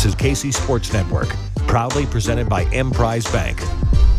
This is KC Sports Network, proudly presented by Emprise Bank.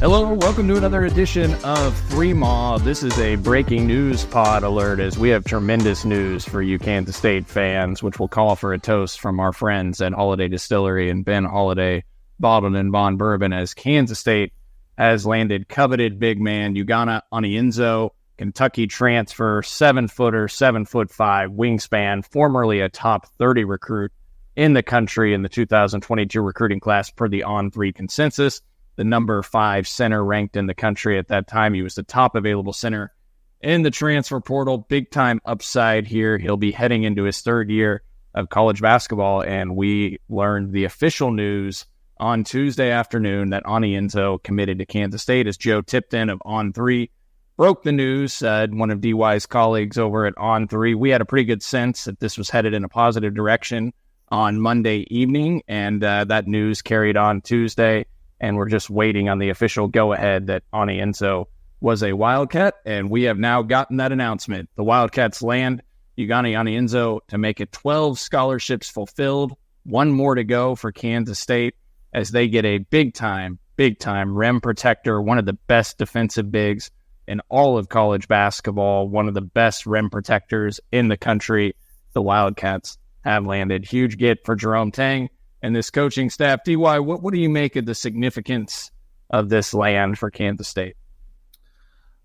Hello, welcome to another edition of Three Maw. This is a breaking news pod alert as we have tremendous news for you Kansas State fans, which will call for a toast from our friends at Holiday Distillery and Ben Holiday Bottled and Bond Bourbon as Kansas State has landed coveted big man Ugonna Onyenso, Kentucky transfer, 7-footer, 7'5" wingspan, formerly a top 30 recruit in the country in the 2022 recruiting class per the On3 consensus. The number 5 center ranked in the country at that time. He was the top available center in the transfer portal. Big time upside here. He'll be heading into his third year of college basketball, and we learned the official news on Tuesday afternoon that Onyenso committed to Kansas State as Joe Tipton of On3 broke the news. One of DY's colleagues over at On3. We had a pretty good sense that this was headed in a positive direction on Monday evening, and that news carried on Tuesday, and we're just waiting on the official go-ahead that Onyenso was a Wildcat, and we have now gotten that announcement. The Wildcats land Ugonna Onyenso to make it 12 scholarships fulfilled, one more to go for Kansas State as they get a big-time rim protector, one of the best defensive bigs in all of college basketball, one of the best rim protectors in the country. The Wildcats have landed. Huge get for Jerome Tang and this coaching staff. DY, what do you make of the significance of this land for Kansas State?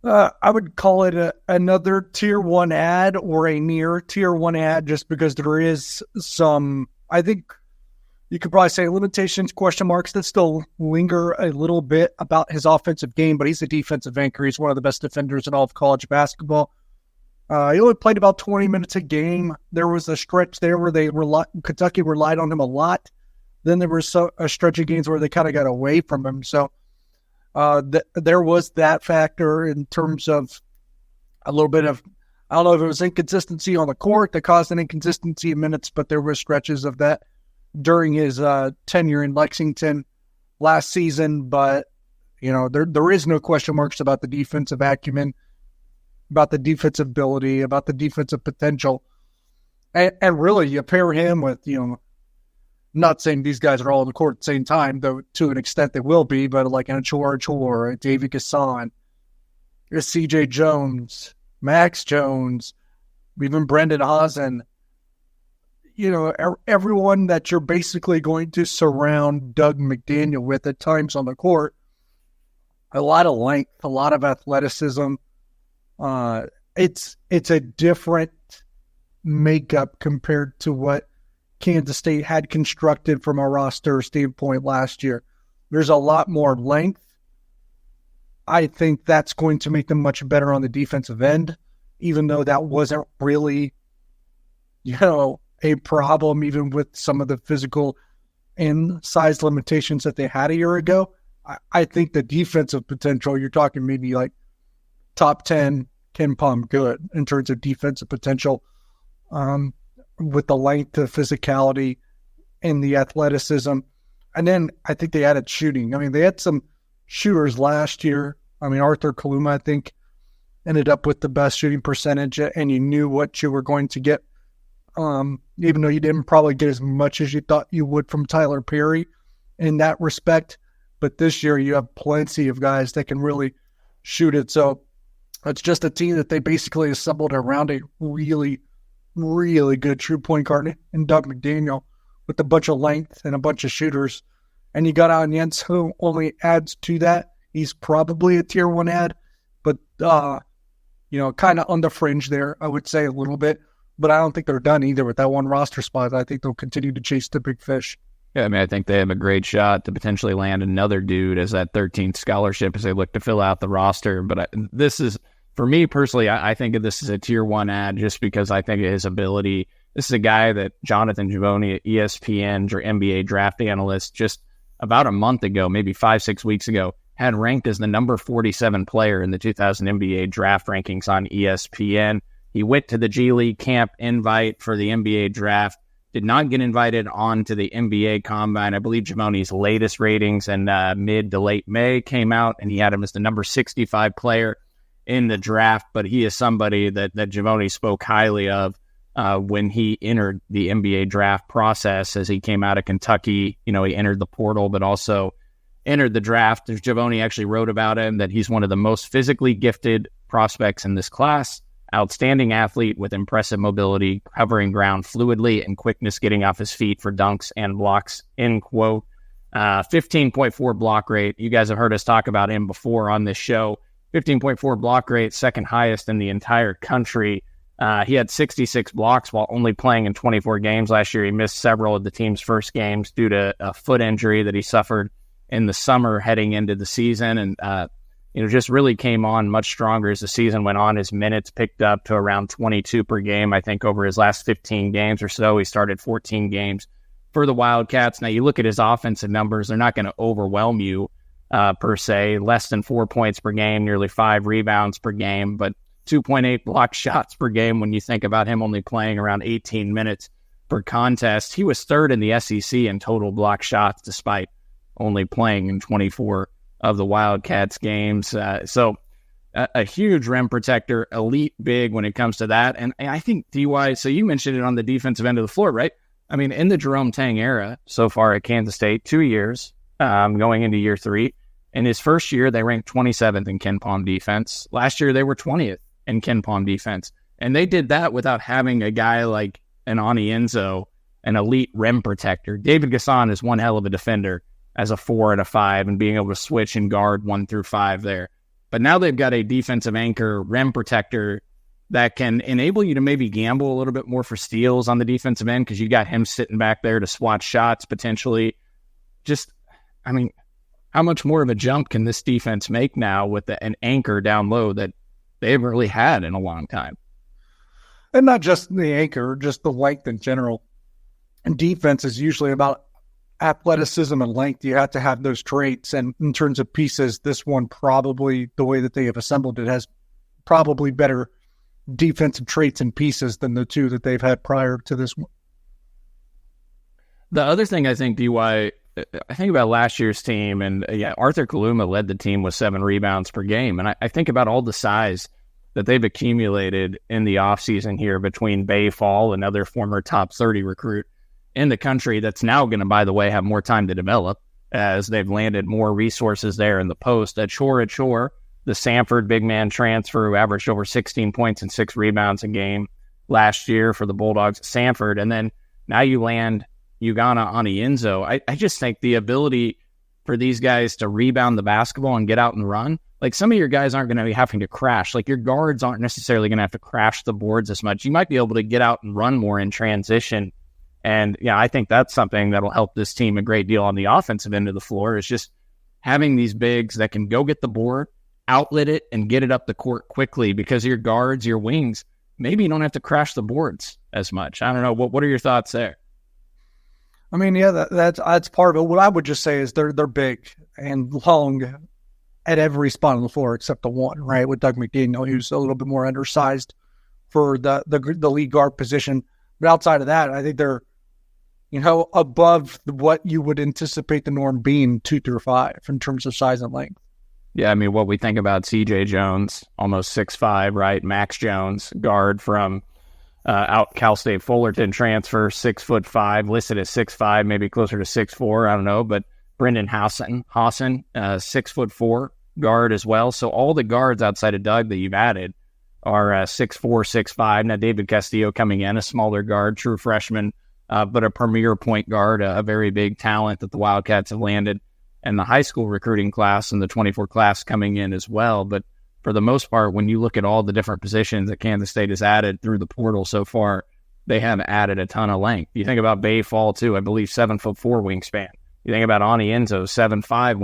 I would call it another Tier 1 ad or a near Tier 1 ad just because there is some, I think you could probably say, limitations, question marks that still linger a little bit about his offensive game, but he's a defensive anchor. He's one of the best defenders in all of college basketball. He only played about 20 minutes a game. There was a stretch there where Kentucky relied on him a lot. Then there was a stretch of games where they kind of got away from him. So there was that factor in terms of a little bit of, I don't know if it was inconsistency on the court that caused an inconsistency in minutes, but there were stretches of that during his tenure in Lexington last season. But, there is no question marks about the defensive acumen, about the defensive ability, about the defensive potential. And really, you pair him with, not saying these guys are all on the court at the same time, though to an extent they will be, but like an Achor or David Gasson, C.J. Jones, Max Jones, even Brendan Hazen, everyone that you're basically going to surround Doug McDaniel with at times on the court. A lot of length, a lot of athleticism. It's a different makeup compared to what Kansas State had constructed from a roster standpoint last year. There's a lot more length. I think that's going to make them much better on the defensive end, even though that wasn't really, a problem, even with some of the physical and size limitations that they had a year ago. I think the defensive potential, you're talking maybe like top 10, Ken Palm good in terms of defensive potential, with the length, the physicality, and the athleticism. And then I think they added shooting. I mean, they had some shooters last year. I mean, Arthur Kaluma, I think, ended up with the best shooting percentage, and you knew what you were going to get, even though you didn't probably get as much as you thought you would from Tyler Perry in that respect. But this year you have plenty of guys that can really shoot it. So it's just a team that they basically assembled around a really, really good true point guard in Doug McDaniel with a bunch of length and a bunch of shooters. And you got Onyenso, who only adds to that. He's probably a Tier 1 ad, but, kind of on the fringe there, I would say a little bit. But I don't think they're done either with that one roster spot. I think they'll continue to chase the big fish. Yeah, I think they have a great shot to potentially land another dude as that 13th scholarship as they look to fill out the roster. But this is, for me personally, I think of this as a Tier 1 ad just because I think of his ability. This is a guy that Jonathan Givony at ESPN or NBA draft analyst just about a month ago, maybe 5-6 weeks ago, had ranked as the number 47 player in the 2000 NBA draft rankings on ESPN. He went to the G League camp invite for the NBA draft, did not get invited on to the NBA Combine. I believe Givony's latest ratings in mid to late May came out, and he had him as the number 65 player in the draft. But he is somebody that Givony spoke highly of when he entered the NBA draft process as he came out of Kentucky. He entered the portal, but also entered the draft. Javoni actually wrote about him that he's one of the most physically gifted prospects in this class. Outstanding athlete with impressive mobility, covering ground fluidly, and quickness getting off his feet for dunks and blocks, end quote. 15.4 block rate. You guys have heard us talk about him before on this show. 15.4 block rate, second highest in the entire country. He had 66 blocks while only playing in 24 games last year. He missed several of the team's first games due to a foot injury that he suffered in the summer heading into the season. And, just really came on much stronger as the season went on. His minutes picked up to around 22 per game. I think over his last 15 games or so, he started 14 games for the Wildcats. Now, you look at his offensive numbers, they're not going to overwhelm you per se. Less than 4 points per game, nearly 5 rebounds per game, but 2.8 block shots per game when you think about him only playing around 18 minutes per contest. He was third in the SEC in total block shots despite only playing in 24 of the Wildcats games. So a huge rim protector, elite big when it comes to that. And I think DY, so you mentioned it on the defensive end of the floor, right? I mean, in the Jerome Tang era so far at Kansas State, 2 years, going into year 3. In his first year, they ranked 27th in KenPom defense. Last year, they were 20th in KenPom defense. And they did that without having a guy like an Onyenso, an elite rim protector. David Gasson is one hell of a defender as a 4 and a 5 and being able to switch and guard 1 through 5 there. But now they've got a defensive anchor rim protector that can enable you to maybe gamble a little bit more for steals on the defensive end because you got him sitting back there to swat shots potentially. How much more of a jump can this defense make now with an anchor down low that they haven't really had in a long time? And not just the anchor, just the length in general. And defense is usually about athleticism and length. You have to have those traits. And in terms of pieces, this one probably, the way that they have assembled it, has probably better defensive traits and pieces than the two that they've had prior to this one. The other thing I think, DY, I think about last year's team, and Arthur Kaluma led the team with 7 rebounds per game. And I think about all the size that they've accumulated in the offseason here between Bay Fall, another former top 30 recruit in the country that's now going to, by the way, have more time to develop as they've landed more resources there in the post. At Shore, the Samford big man transfer who averaged over 16 points and 6 rebounds a game last year for the Bulldogs at Samford. And then now you land Ugonna Onyenso. I just think the ability for these guys to rebound the basketball and get out and run, like some of your guys aren't going to be having to crash. Like your guards aren't necessarily going to have to crash the boards as much. You might be able to get out and run more in transition. And I think that's something that'll help this team a great deal on the offensive end of the floor, is just having these bigs that can go get the board, outlet it, and get it up the court quickly, because your guards, your wings, maybe you don't have to crash the boards as much. I don't know. What are your thoughts there? I mean, that's part of it. What I would just say is they're big and long at every spot on the floor except the one, right? With Doug McDaniel, who's a little bit more undersized for the lead guard position. But outside of that, I think they're, above what you would anticipate the norm being 2 through 5 in terms of size and length. Yeah, I mean, what we think about C.J. Jones, almost 6'5", right? Max Jones, guard from out Cal State Fullerton transfer, 6'5", listed at 6'5", maybe closer to 6'4", I don't know. But Brendan Haasen, 6'4", guard as well. So all the guards outside of Doug that you've added are 6'4", 6'5". Now David Castillo coming in, a smaller guard, true freshman, but a premier point guard, a very big talent that the Wildcats have landed, and the high school recruiting class and the 24 class coming in as well. But for the most part, when you look at all the different positions that Kansas State has added through the portal so far, they have added a ton of length. You think about Bay Fall too, I believe 7'4" wingspan. You think about Onyenso, 7'5"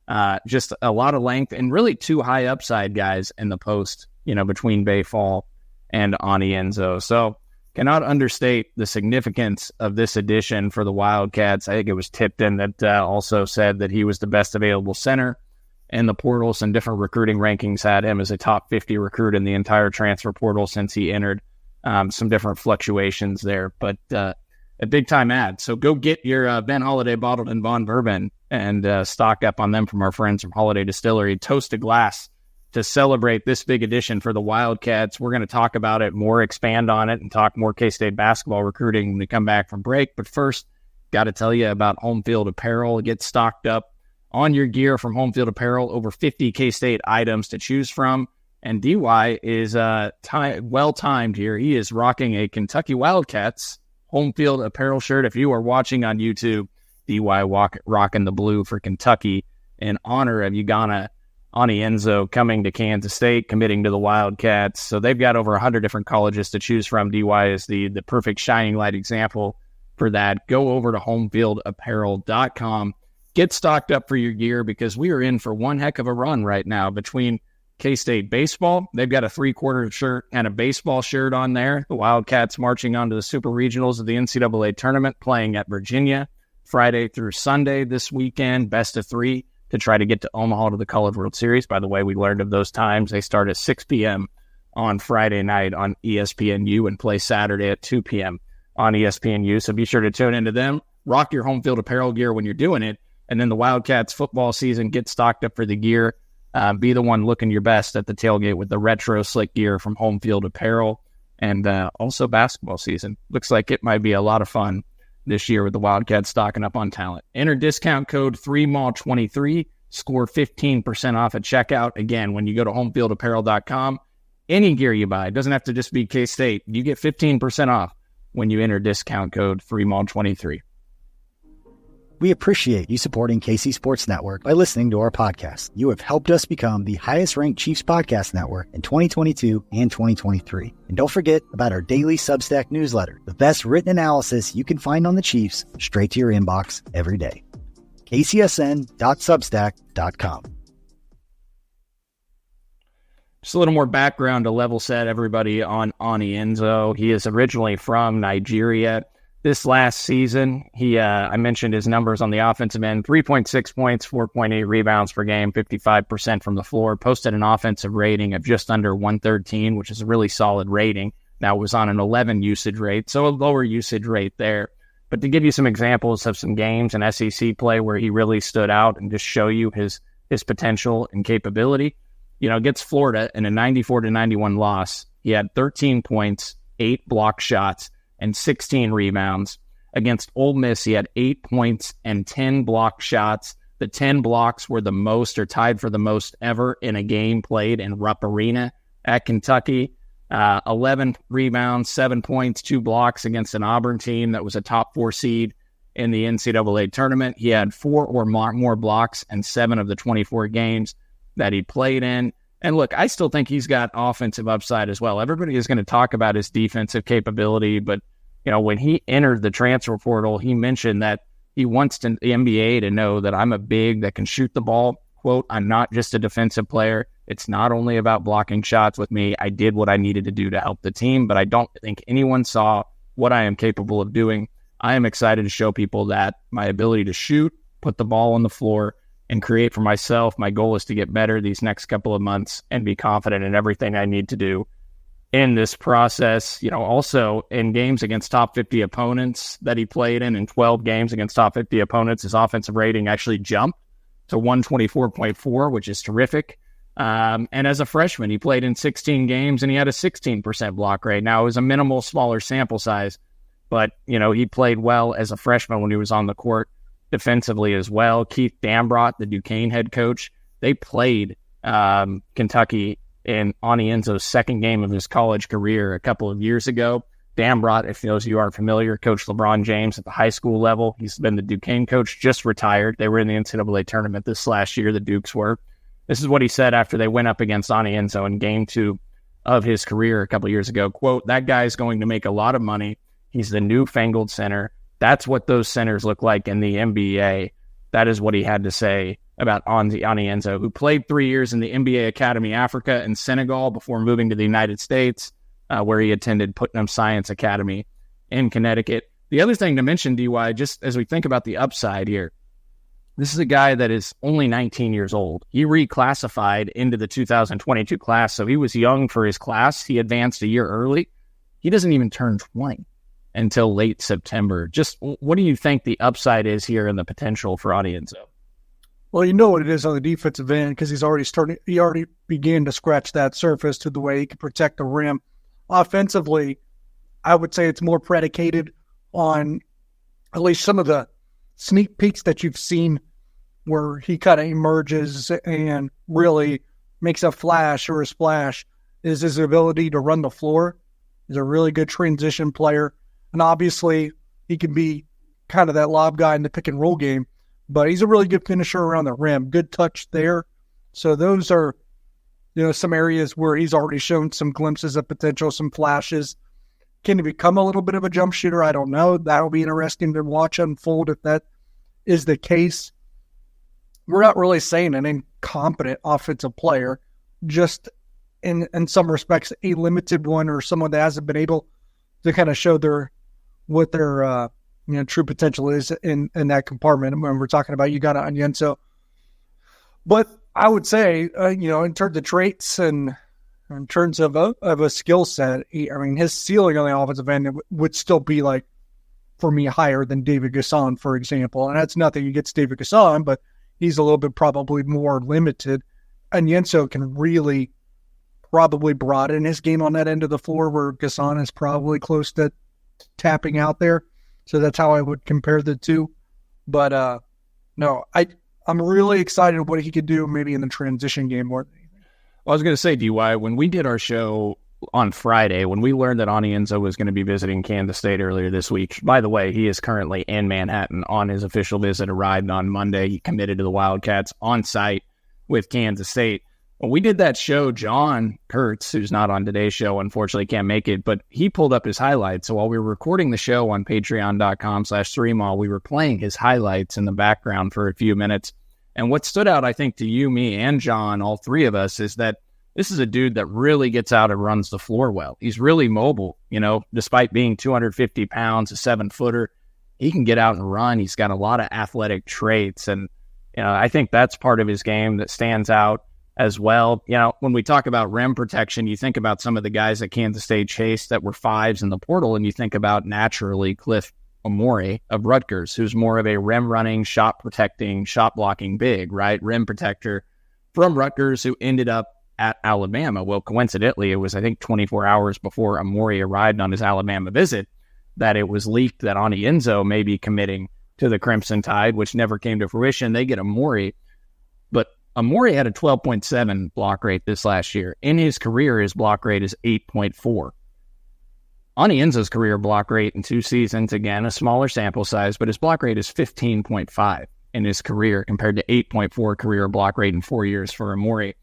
wingspan. Just a lot of length and really 2 high upside guys in the post, between Bay Fall and Onyenso. So cannot understate the significance of this addition for the Wildcats. I think it was Tipton that also said that he was the best available center in the portal. Some different recruiting rankings had him as a top 50 recruit in the entire transfer portal since he entered. Some different fluctuations there, but a big-time ad. So go get your Ben Holiday bottled in Bond bourbon and stock up on them from our friends from Holiday Distillery. Toast to glass to celebrate this big addition for the Wildcats. We're going to talk about it more, expand on it, and talk more K-State basketball recruiting when we come back from break. But first, got to tell you about Home Field Apparel. Get stocked up on your gear from Home Field Apparel. Over 50 K-State items to choose from. And DY is well-timed here. He is rocking a Kentucky Wildcats Home Field Apparel shirt. If you are watching on YouTube, DY rocking the blue for Kentucky in honor of Ugonna Onyenso coming to Kansas State, committing to the Wildcats. So they've got over 100 different colleges to choose from. DY is the perfect shining light example for that. Go over to homefieldapparel.com. Get stocked up for your gear because we are in for one heck of a run right now between K-State baseball. They've got a 3-quarter shirt and a baseball shirt on there. The Wildcats marching on to the Super Regionals of the NCAA tournament, playing at Virginia Friday through Sunday this weekend, best of 3 to try to get to Omaha to the College World Series. By the way, we learned of those times. They start at 6 p.m. on Friday night on ESPNU and play Saturday at 2 p.m. on ESPNU. So be sure to tune into them. Rock your Home Field Apparel gear when you're doing it. And then the Wildcats football season, get stocked up for the gear. Be the one looking your best at the tailgate with the retro slick gear from Home Field Apparel. And also basketball season. Looks like it might be a lot of fun this year with the Wildcats stocking up on talent. Enter discount code 3MAW23. Score 15% off at checkout. Again, when you go to homefieldapparel.com, any gear you buy, it doesn't have to just be K-State. You get 15% off when you enter discount code 3MAW23. We appreciate you supporting KC Sports Network by listening to our podcast. You have helped us become the highest-ranked Chiefs podcast network in 2022 and 2023. And don't forget about our daily Substack newsletter, the best written analysis you can find on the Chiefs straight to your inbox every day. kcsn.substack.com. Just a little more background to level set everybody on Onyenso. He is originally from Nigeria. This last season, I mentioned his numbers on the offensive end, 3.6 points, 4.8 rebounds per game, 55% from the floor, posted an offensive rating of just under 113, which is a really solid rating. Now, it was on an 11 usage rate, so a lower usage rate there. But to give you some examples of some games in SEC play where he really stood out and just show you his potential and capability, against Florida in a 94-91 loss, he had 13 points, 8 block shots, and 16 rebounds. Against Ole Miss, he had 8 points and 10 block shots. The 10 blocks were the most or tied for the most ever in a game played in Rupp Arena at Kentucky. 11 rebounds, 7 points, 2 blocks against an Auburn team that was a top 4 seed in the NCAA tournament. He had 4 or more blocks in 7 of the 24 games that he played in. And look, I still think he's got offensive upside as well. Everybody is going to talk about his defensive capability, but when he entered the transfer portal, he mentioned that he wants the NBA to know that I'm a big that can shoot the ball. Quote, I'm not just a defensive player. It's not only about blocking shots with me. I did what I needed to do to help the team, but I don't think anyone saw what I am capable of doing. I am excited to show people that my ability to shoot, put the ball on the floor, and create for myself. My goal is to get better these next couple of months and be confident in everything I need to do in this process. Also in games against top 50 opponents that he played in 12 games against top 50 opponents, his offensive rating actually jumped to 124.4, which is terrific. And as a freshman, he played in 16 games and he had a 16% block rate. Now, it was a minimal, smaller sample size, but, he played well as a freshman when he was on the court defensively as well. Keith Dambrot, the Duquesne head coach, they played Kentucky in Onyenso's second game of his college career a couple of years ago. Dambrot, if those of you aren't familiar, coached LeBron James at the high school level. He's been the Duquesne coach, just retired. They were in the NCAA tournament this last year, the Dukes were. This is what he said after they went up against Onyenso in game 2 of his career a couple of years ago. Quote, that guy's going to make a lot of money. He's the newfangled center. That's what those centers look like in the NBA. That is what he had to say about Onyenso, who played 3 years in the NBA Academy Africa and Senegal before moving to the United States, where he attended Putnam Science Academy in Connecticut. The other thing to mention, DY, just as we think about the upside here, this is a guy that is only 19 years old. He reclassified into the 2022 class, so he was young for his class. He advanced a year early. He doesn't even turn 20 until late September. Just what do you think the upside is here and the potential for Onyenso? Well, you know what it is on the defensive end because he already began to scratch that surface to the way he can protect the rim. Offensively, I would say it's more predicated on at least some of the sneak peeks that you've seen where he kind of emerges and really makes a flash or a splash is his ability to run the floor. He's a really good transition player. And obviously, he can be kind of that lob guy in the pick and roll game, but he's a really good finisher around the rim. Good touch there. So those are, some areas where he's already shown some glimpses of potential, some flashes. Can he become a little bit of a jump shooter? I don't know. That'll be interesting to watch unfold if that is the case. We're not really saying an incompetent offensive player, just in some respects a limited one or someone that hasn't been able to kind of show what their true potential is in that compartment when we're talking about Ugonna Onyenso. But I would say, in terms of traits and in terms of a skill set, his ceiling on the offensive end would still be like, for me, higher than David Gasson, for example. And that's nothing against David Gasson, but he's a little bit probably more limited. Onyenso can really probably broaden his game on that end of the floor where Gasson is probably close to tapping out there. So that's how I would compare the two. But no, I'm really excited what he could do maybe in the transition game more than anything. Well, I was going to say, DY, when we did our show on Friday, when we learned that Onyenso was going to be visiting Kansas State earlier this week, by the way, he is currently in Manhattan on his official visit, arrived on Monday. He committed to the Wildcats on site with Kansas State. When we did that show, John Kurtz, who's not on today's show, unfortunately can't make it, but he pulled up his highlights. So while we were recording the show on patreon.com/3mall, we were playing his highlights in the background for a few minutes. And what stood out, I think, to you, me, and John, all three of us, is that this is a dude that really gets out and runs the floor well. He's really mobile, despite being 250 pounds, a 7-footer. He can get out and run. He's got a lot of athletic traits. And, I think that's part of his game that stands out as well. When we talk about rim protection, you think about some of the guys that Kansas State chased that were fives in the portal, and you think about naturally Cliff Amore of Rutgers, who's more of a rim running, shot protecting, shot blocking big, right? Rim protector from Rutgers who ended up at Alabama. Well, coincidentally, it was, I think, 24 hours before Amore arrived on his Alabama visit that it was leaked that Onyenso may be committing to the Crimson Tide, which never came to fruition. They get Amore, but Amore had a 12.7 block rate this last year. In his career, his block rate is 8.4. Onyenso's career block rate in 2 seasons, again, a smaller sample size, but his block rate is 15.5 in his career compared to 8.4 career block rate in 4 years for Amore.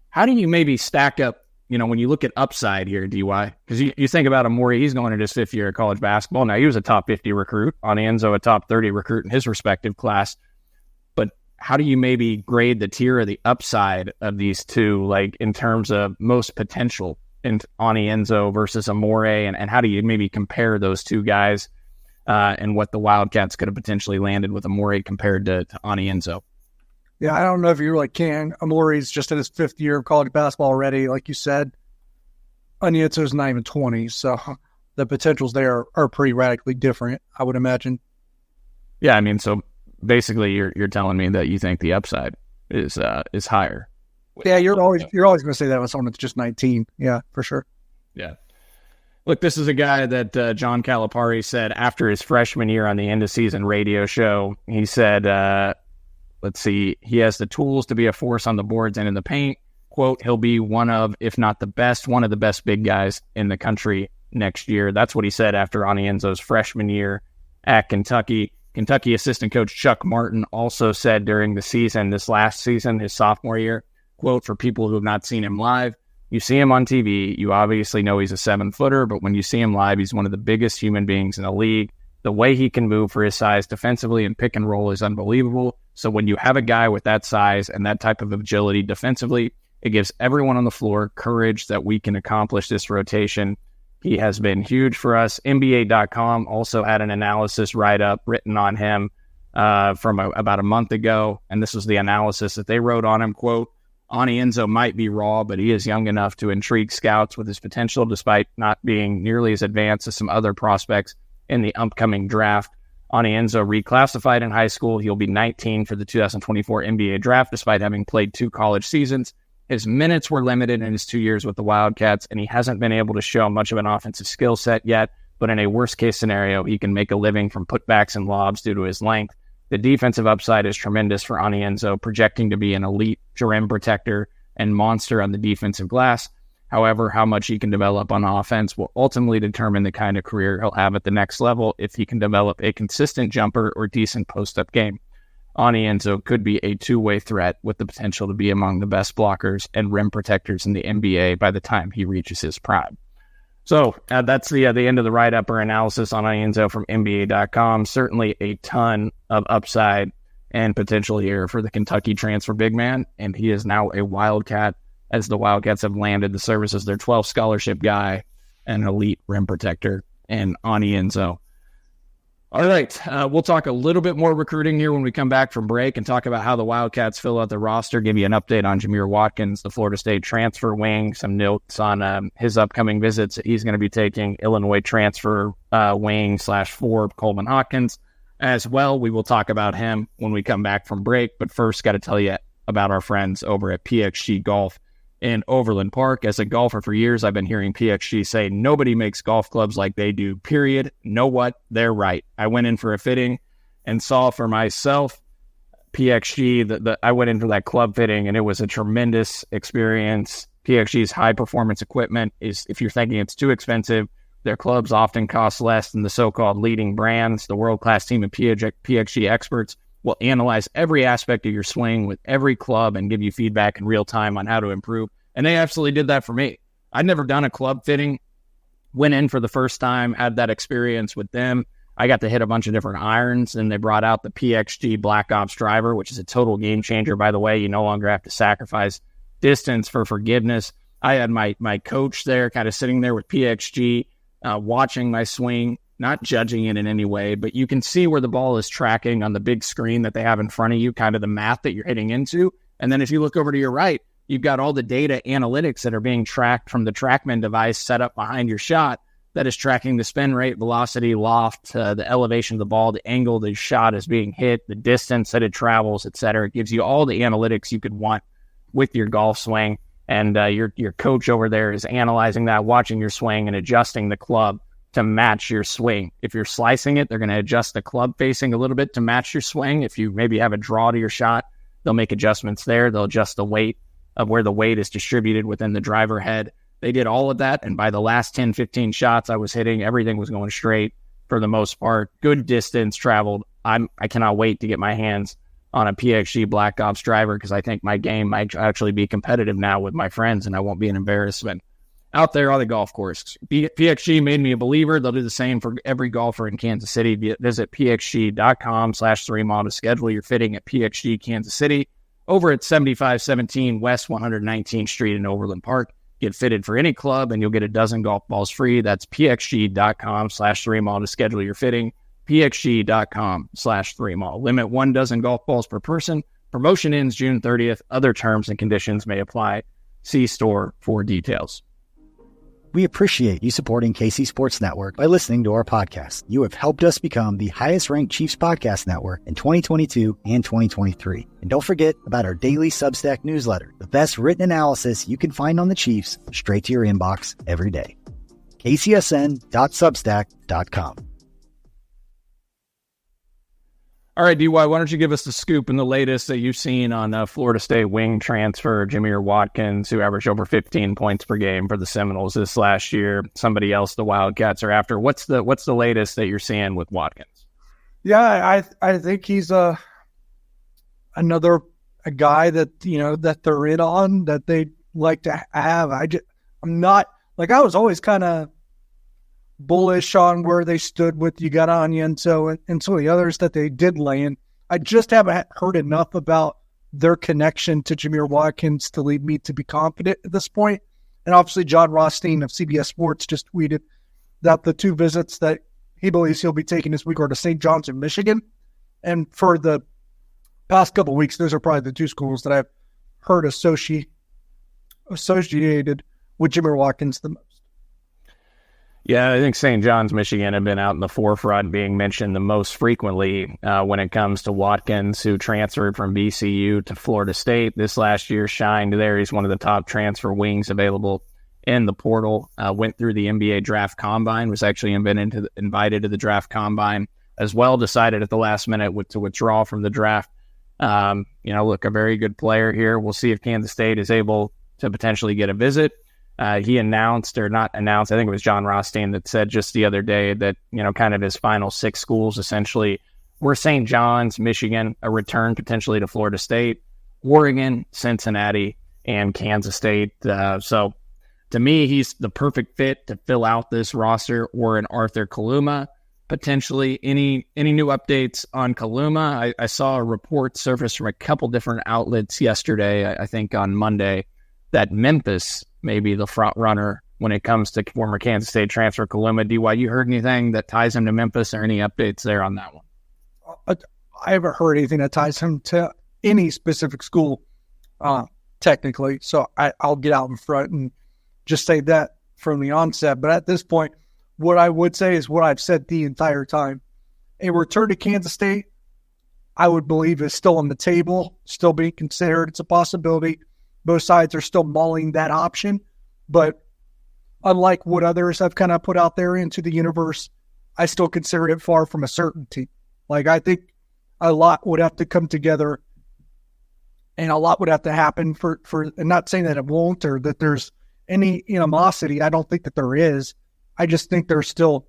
How do you maybe stack up, when you look at upside here, DY? Because you think about Amore, he's going into his 5th year of college basketball. Now, he was a top 50 recruit. Onyenso, a top 30 recruit in his respective class. But how do you maybe grade the tier of the upside of these two, like in terms of most potential in Onyenso versus Amore, and how do you maybe compare those two guys and what the Wildcats could have potentially landed with Amore compared to Onyenso? Yeah, I don't know if you really can. Amore's just in his 5th year of college basketball already, like you said. Onyenso's not even 20, so the potentials there are pretty radically different, I would imagine. Yeah, so basically you're telling me that you think the upside is higher. Yeah, you're always going to say that with someone that's just 19. Yeah, for sure. Yeah. Look, this is a guy that John Calipari said after his freshman year on the end-of-season radio show. He said, he has the tools to be a force on the boards and in the paint. Quote, he'll be one of the best big guys in the country next year. That's what he said after Onyenso's freshman year at Kentucky. Kentucky assistant coach Chuck Martin also said during the season, this last season, his sophomore year, quote, for people who have not seen him live, you see him on TV, you obviously know he's a 7-footer, but when you see him live, he's one of the biggest human beings in the league. The way he can move for his size defensively and pick and roll is unbelievable. So when you have a guy with that size and that type of agility defensively, it gives everyone on the floor courage that we can accomplish this rotation. He has been huge for us. NBA.com also had an analysis write-up written on him from about a month ago, and this was the analysis that they wrote on him. Quote, Onyenso might be raw, but he is young enough to intrigue scouts with his potential despite not being nearly as advanced as some other prospects in the upcoming draft. Onyenso reclassified in high school. He'll be 19 for the 2024 NBA draft, despite having played 2 college seasons. His minutes were limited in his 2 years with the Wildcats, and he hasn't been able to show much of an offensive skill set yet. But in a worst-case scenario, he can make a living from putbacks and lobs due to his length. The defensive upside is tremendous for Onyenso, projecting to be an elite rim protector and monster on the defensive glass. However, how much he can develop on offense will ultimately determine the kind of career he'll have at the next level if he can develop a consistent jumper or decent post-up game. Onyenso could be a two-way threat with the potential to be among the best blockers and rim protectors in the NBA by the time he reaches his prime. So that's the end of the write-up or analysis on Onyenso from NBA.com. Certainly a ton of upside and potential here for the Kentucky transfer big man, and he is now a Wildcat, as the Wildcats have landed the services their 12th scholarship guy, an elite rim protector, and Onyenso. All right, we'll talk a little bit more recruiting here when we come back from break and talk about how the Wildcats fill out the roster, give you an update on Jameer Watkins, the Florida State transfer wing, some notes on his upcoming visits that he's going to be taking, Illinois transfer wing /4 Coleman Hawkins as well. We will talk about him when we come back from break, but first got to tell you about our friends over at PXG Golf in Overland Park. As a golfer for years, I've been hearing PXG say nobody makes golf clubs like they do, period. Know what? They're right. I went in for a fitting and saw for myself PXG. I went in for that club fitting, and it was a tremendous experience. PXG's high-performance equipment is, if you're thinking it's too expensive, their clubs often cost less than the so-called leading brands. The world-class team of PXG experts will analyze every aspect of your swing with every club and give you feedback in real time on how to improve. And they absolutely did that for me. I'd never done a club fitting, went in for the first time, had that experience with them. I got to hit a bunch of different irons, and they brought out the PXG Black Ops driver, which is a total game changer, by the way. You no longer have to sacrifice distance for forgiveness. I had my coach there kind of sitting there with PXG, watching my swing, not judging it in any way, but you can see where the ball is tracking on the big screen that they have in front of you, kind of the mat that you're hitting into. And then if you look over to your right, you've got all the data analytics that are being tracked from the TrackMan device set up behind your shot that is tracking the spin rate, velocity, loft, the elevation of the ball, the angle the shot is being hit, the distance that it travels, etc. It gives you all the analytics you could want with your golf swing. And your coach over there is analyzing that, watching your swing and adjusting the club to match your swing. If you're slicing it, they're going to adjust the club facing a little bit to match your swing. If you maybe have a draw to your shot, they'll make adjustments there. They'll adjust the weight of where the weight is distributed within the driver head. They did all of that, and by the last 10, 15 shots I was hitting, everything was going straight for the most part. Good distance traveled. I cannot wait to get my hands on a PXG Black Ops driver because I think my game might actually be competitive now with my friends, and I won't be an embarrassment out there on the golf course. PXG made me a believer. They'll do the same for every golfer in Kansas City. Visit pxg.com/3mile to schedule your fitting at PXG Kansas City over at 7517 West 119th Street in Overland Park. Get fitted for any club and you'll get a dozen golf balls free. That's pxg.com/3mile to schedule your fitting. pxg.com/3mile. Limit 1 dozen golf balls per person. Promotion ends June 30th. Other terms and conditions may apply. See store for details. We appreciate you supporting KC Sports Network by listening to our podcast. You have helped us become the highest-ranked Chiefs podcast network in 2022 and 2023. And don't forget about our daily Substack newsletter, the best written analysis you can find on the Chiefs straight to your inbox every day. kcsn.substack.com. All right, DY, why don't you give us the scoop and the latest that you've seen on Florida State wing transfer Jameer Watkins, who averaged over 15 points per game for the Seminoles this last year. Somebody else the Wildcats are after. What's the latest that you're seeing with Watkins? Yeah, I think he's another guy that that they're in on, that they'd like to have. I'm not like, I was always kind of bullish on where they stood with Ugonna Onyenso and some of the others that they did land. I just haven't heard enough about their connection to Jameer Watkins to lead me to be confident at this point. And obviously John Rothstein of CBS Sports just tweeted that the 2 visits that he believes he'll be taking this week are to St. John's in Michigan. And for the past couple of weeks, those are probably the 2 schools that I've heard associated with Jameer Watkins the most. Yeah, I think St. John's, Michigan have been out in the forefront, being mentioned the most frequently when it comes to Watkins, who transferred from VCU to Florida State this last year, shined there. He's one of the top transfer wings available in the portal. Went through the NBA draft combine, was actually invited to the draft combine as well, decided at the last minute to withdraw from the draft. Look, a very good player here. We'll see if Kansas State is able to potentially get a visit. He announced, or not announced, I think it was John Rothstein that said just the other day that, kind of his final 6 schools essentially were St. John's, Michigan, a return potentially to Florida State, Oregon, Cincinnati, and Kansas State. So to me, he's the perfect fit to fill out this roster, or an Arthur Kaluma, potentially. Any new updates on Kaluma? I saw a report surface from a couple different outlets yesterday, I think on Monday, that Memphis may be the front runner when it comes to former Kansas State transfer Kaluma. DY, you heard anything that ties him to Memphis, or any updates there on that one? I haven't heard anything that ties him to any specific school, technically. So I'll get out in front and just say that from the onset. But at this point, what I would say is what I've said the entire time. A return to Kansas State, I would believe, is still on the table, still being considered. It's a possibility. Both sides are still mulling that option. But unlike what others have kind of put out there into the universe, I still consider it far from a certainty. Like, I think a lot would have to come together, and a lot would have to happen for and not saying that it won't, or that there's any animosity. I don't think that there is. I just think there's still,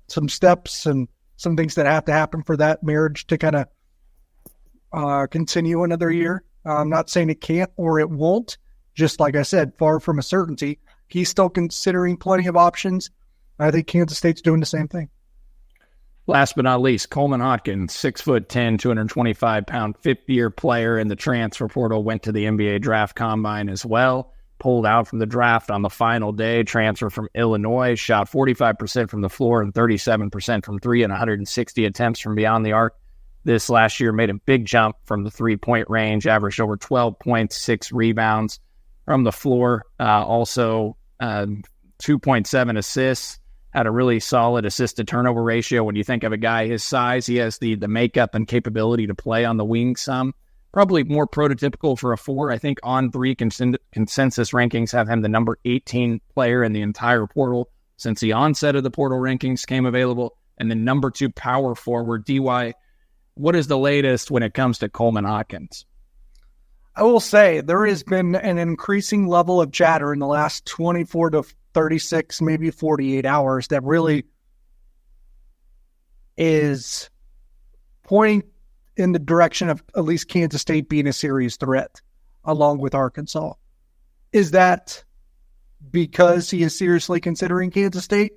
some steps and some things that have to happen for that marriage to kind of continue another year. I'm not saying it can't or it won't. Just like I said, far from a certainty. He's still considering plenty of options. I think Kansas State's doing the same thing. Last but not least, Coleman Hawkins, 6'10", 225-pound, fifth-year player in the transfer portal, went to the NBA draft combine as well. Pulled out from the draft on the final day. Transfer from Illinois, shot 45% from the floor and 37% from three, and 160 attempts from beyond the arc. This last year made a big jump from the three-point range, averaged over 12 points, 6 rebounds from the floor. Also 2.7 assists, had a really solid assist-to-turnover ratio. When you think of a guy his size, he has the makeup and capability to play on the wing some. Probably more prototypical for a 4. I think On3 consensus rankings have him the number 18 player in the entire portal since the onset of the portal rankings came available, and the number 2 power forward. DY, what is the latest when it comes to Coleman Hawkins? I will say there has been an increasing level of chatter in the last 24 to 36, maybe 48 hours that really is pointing in the direction of at least Kansas State being a serious threat along with Arkansas. Is that because he is seriously considering Kansas State,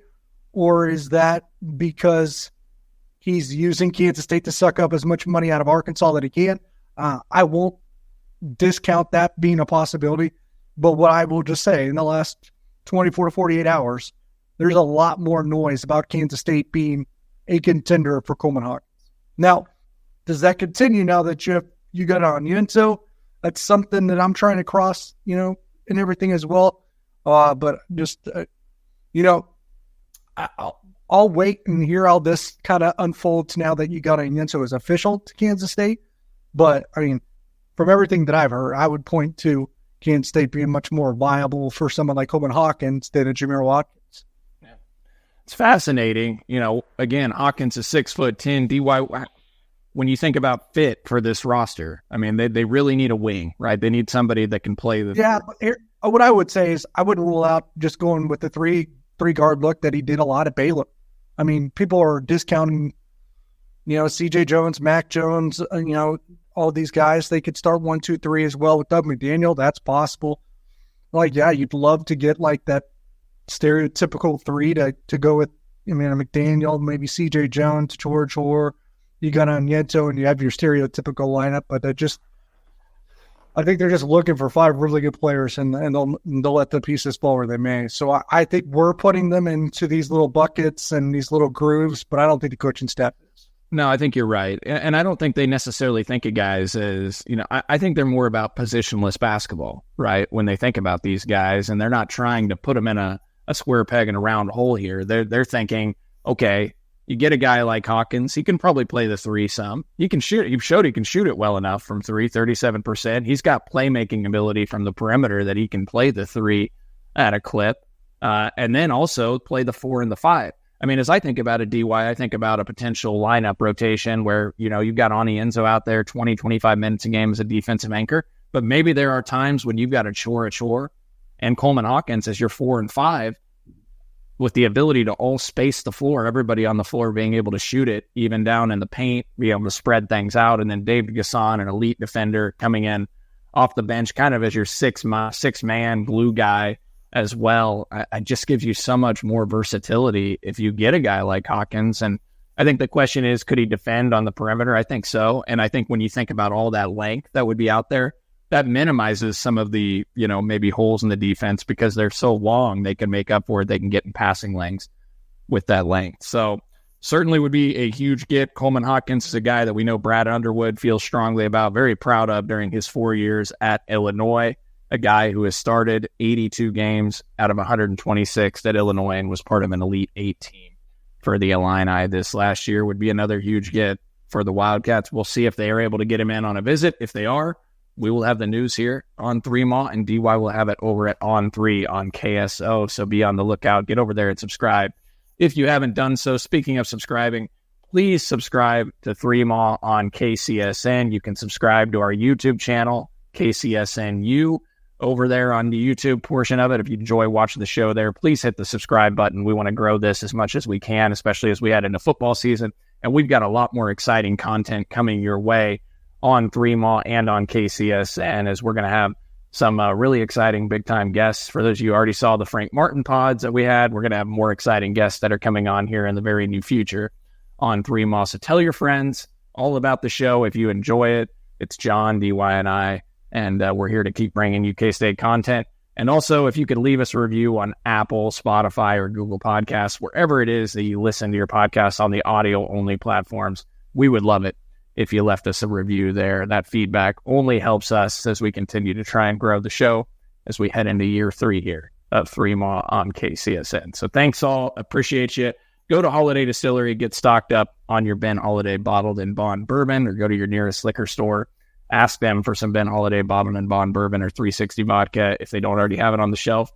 or is that because he's using Kansas State to suck up as much money out of Arkansas that he can? I won't discount that being a possibility, but what I will just say, in the last 24 to 48 hours, there's a lot more noise about Kansas State being a contender for Coleman Hawkins. Now, does that continue now that you got Onyenso? That's something that I'm trying to cross, and everything as well. But just, I'll wait and hear how this kind of unfolds now that Ugonna Onyenso is official to Kansas State. But, I mean, from everything that I've heard, I would point to Kansas State being much more viable for someone like Coleman Hawkins than a Jameer Watkins. Yeah. It's fascinating. Again, Hawkins is 6'10". DY, when you think about fit for this roster, I mean, they really need a wing, right? They need somebody that can play the... Yeah, but what I would say is I wouldn't rule out just going with the three guard look that he did a lot at Baylor. I mean, people are discounting, C.J. Jones, Mac Jones, all these guys. They could start 1, 2, 3 as well with Doug McDaniel. That's possible. Like, yeah, you'd love to get like that stereotypical 3 to go with, McDaniel, maybe C.J. Jones, George Hoare, Ugonna Onyenso, and you have your stereotypical lineup. But I think they're just looking for 5 really good players, and they'll let the pieces fall where they may. So I think we're putting them into these little buckets and these little grooves, but I don't think the coaching staff is. No, I think you're right. And I don't think they necessarily think of guys as, I think they're more about positionless basketball, right? When they think about these guys, and they're not trying to put them in a a square peg in a round hole here. They're thinking, okay, you get a guy like Hawkins, he can probably play the three some. He can shoot. You've showed he can shoot it well enough from three, 37%. He's got playmaking ability from the perimeter that he can play the three at a clip, and then also play the 4 and the 5. I mean, as I think about a DY, I think about a potential lineup rotation where, you've got Onyenso out there 20, 25 minutes a game as a defensive anchor, but maybe there are times when you've got a chore, and Coleman Hawkins as your 4 and 5 with the ability to all space the floor, everybody on the floor being able to shoot it, even down in the paint, be able to spread things out, and then David Gasson, an elite defender, coming in off the bench kind of as your six-man glue guy as well. I just gives you so much more versatility if you get a guy like Hawkins. And I think the question is, could he defend on the perimeter? I think so. And I think when you think about all that length that would be out there, that minimizes some of the, maybe holes in the defense because they're so long, they can make up for it. They can get in passing lanes with that length. So certainly would be a huge get. Coleman Hawkins is a guy that we know Brad Underwood feels strongly about, very proud of during his 4 years at Illinois, a guy who has started 82 games out of 126 at Illinois and was part of an Elite 8 team for the Illini this last year. Would be another huge get for the Wildcats. We'll see if they are able to get him in on a visit. If they are, we will have the news here on 3MAW, and DY will have it over at On 3 on KSO. So be on the lookout. Get over there and subscribe if you haven't done so. Speaking of subscribing, please subscribe to 3MAW on KCSN. You can subscribe to our YouTube channel, KCSNU, over there on the YouTube portion of it. If you enjoy watching the show there, please hit the subscribe button. We want to grow this as much as we can, especially as we head into football season. And we've got a lot more exciting content coming your way on 3MAW and on KCSN, as we're going to have some really exciting big-time guests. For those of you who already saw the Frank Martin pods that we had, we're going to have more exciting guests that are coming on here in the very near future on 3MAW. So tell your friends all about the show if you enjoy it. It's John, DY, and I, and we're here to keep bringing you K-State content. And also, if you could leave us a review on Apple, Spotify, or Google Podcasts, wherever it is that you listen to your podcasts on the audio-only platforms, we would love it if you left us a review there. That feedback only helps us as we continue to try and grow the show as we head into year 3 here of 3MAW on KCSN. So thanks all. Appreciate you. Go to Holiday Distillery, get stocked up on your Ben Holiday bottled and bond bourbon, or go to your nearest liquor store. Ask them for some Ben Holiday bottled and bond bourbon or 360 vodka. If they don't already have it on the shelf,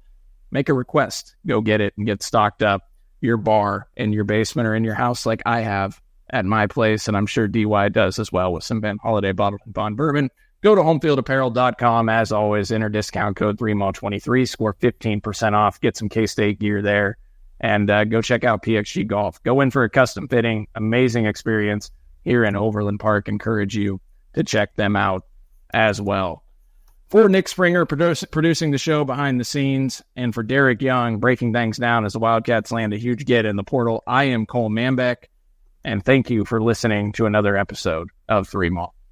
make a request. Go get it and get stocked up. Your bar in your basement or in your house, like I have at my place, and I'm sure DY does as well, with some Ben Holiday bottled and bond bourbon. Go to homefieldapparel.com. As always, enter discount code 3MAW23, score 15% off, get some K-State gear there, and go check out PXG Golf. Go in for a custom fitting. Amazing experience here in Overland Park. Encourage you to check them out as well. For Nick Springer producing the show behind the scenes, and for Derek Young breaking things down as the Wildcats land a huge get in the portal, I am Cole Manbeck. And thank you for listening to another episode of 3MAW.